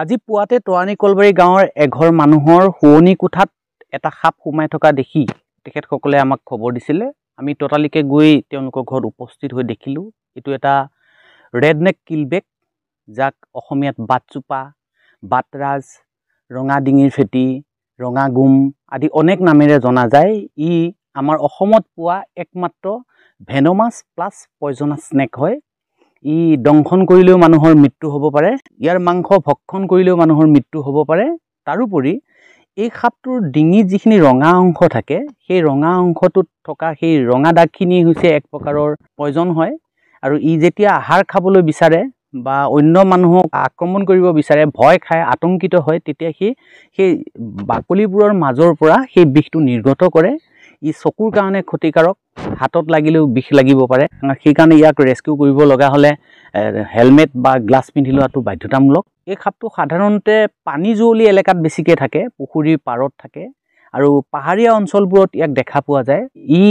আজি পুৱাতে টৰানি কলবাৰী গাঁৱৰ এঘৰ মানুহৰ শুৱনি কোঠাত এটা সাপ সোমাই থকা দেখি তেখেতসকলে আমাক খবৰ দিছিলে। আমি ততালিকে গৈ তেওঁলোকৰ ঘৰত উপস্থিত হৈ দেখিলোঁ এইটো এটা ৰেডনেক কিলবেক, যাক অসমীয়াত বাটচোপা, বাটৰাজ, ৰঙা ডিঙিৰ ফেটি, ৰঙা গুম আদি অনেক নামেৰে জনা যায়। ই আমাৰ অসমত পোৱা একমাত্ৰ ভেনমাছ প্লাছ পয়জনাছ স্নেক হয়। ই দংশন কৰিলেও মানুহৰ মৃত্যু হ'ব পাৰে। ইয়াৰ মাংস ভক্ষণ কৰিলেও মানুহৰ মৃত্যু হ'ব পাৰে। তাৰোপৰি এই সাপটোৰ ডিঙিত যিখিনি ৰঙা অংশ থাকে, সেই ৰঙা অংশটোত থকা সেই ৰঙা দাগখিনি হৈছে এক প্ৰকাৰৰ পয়জন হয়। আৰু ই যেতিয়া আহাৰ খাবলৈ বিচাৰে বা অন্য মানুহক আক্ৰমণ কৰিব বিচাৰে, ভয় খায়, আতংকিত হয়, তেতিয়া সেই বাকলিবোৰৰ মাজৰ পৰা সেই বিষটো নিৰ্গত কৰে। ই চকুৰ কাৰণে ক্ষতিকাৰক, হাতত লাগিলেও বিষ লাগিব পাৰে। সেইকাৰণে ইয়াক ৰেস্কিউ কৰিব লগা হ'লে হেলমেট বা গ্লাছ পিন্ধি লোৱাটো বাধ্যতামূলক। এই সাপটো সাধাৰণতে পানী জুৱলি এলেকাত বেছিকৈ থাকে, পুখুৰীৰ পাৰত থাকে আৰু পাহাৰীয়া অঞ্চলবোৰত ইয়াক দেখা পোৱা যায়। ই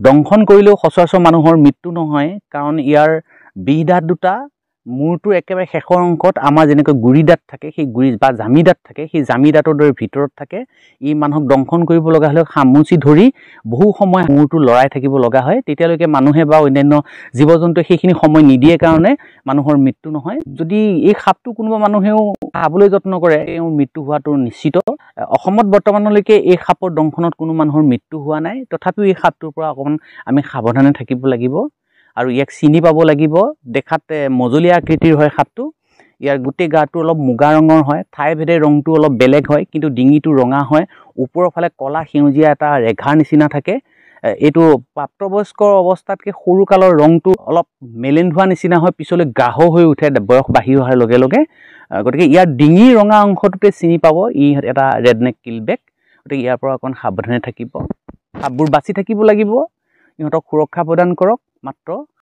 দংশন কৰিলেও সচৰাচৰ মানুহৰ মৃত্যু নহয়, কাৰণ ইয়াৰ বিষ দাঁত দুটা মূৰটোৰ একেবাৰে শেষৰ অংশত আমাৰ যেনেকৈ গুৰি দাঁত থাকে, সেই গুৰি বা জামি দাঁত থাকে, সেই জামি দাঁতৰ দৰে ভিতৰত থাকে। ই মানুহক দংশন কৰিব লগা হ'লে খামুচি ধৰি বহু সময় মূৰটো লৰাই থাকিব লগা হয়। তেতিয়ালৈকে মানুহে বা অন্যান্য জীৱ জন্তুৱে সেইখিনি সময় নিদিয়ে কাৰণে মানুহৰ মৃত্যু নহয়। যদি এই সাপটো কোনোবা মানুহেও খাবলৈ যত্ন কৰে, তেওঁৰ মৃত্যু হোৱাটো নিশ্চিত। অসমত বৰ্তমানলৈকে এই সাপৰ দংশনত কোনো মানুহৰ মৃত্যু হোৱা নাই। তথাপিও এই সাপটোৰ পৰা অকণমান আমি সাৱধানে থাকিব লাগিব আৰু ইয়াক চিনি পাব লাগিব। দেখাত মজলীয়া আকৃতিৰ হয় সাপটো। ইয়াৰ গোটেই গাটো অলপ মুগা ৰঙৰ হয়, ঠাইভেদে ৰংটো অলপ বেলেগ হয়, কিন্তু ডিঙিটো ৰঙা হয়। ওপৰৰ ফালে কলা সেউজীয়া এটা ৰেখাৰ নিচিনা থাকে। এইটো প্ৰাপ্তবয়স্কৰ অৱস্থাতকৈ সৰুকালৰ ৰংটো অলপ মেলেন্ধোৱা নিচিনা হয়, পিছলৈ গাঢ় হৈ উঠে বয়স বাঢ়ি অহাৰ লগে লগে। গতিকে ইয়াৰ ডিঙিৰ ৰঙা অংশটোতে চিনি পাব ই এটা ৰেডনেক কিলবেক। গতিকে ইয়াৰ পৰা অকণ সাৱধানে থাকিব, সাপবোৰ বাচি থাকিব লাগিব, ইহঁতক সুৰক্ষা প্ৰদান কৰক মাত্ৰ।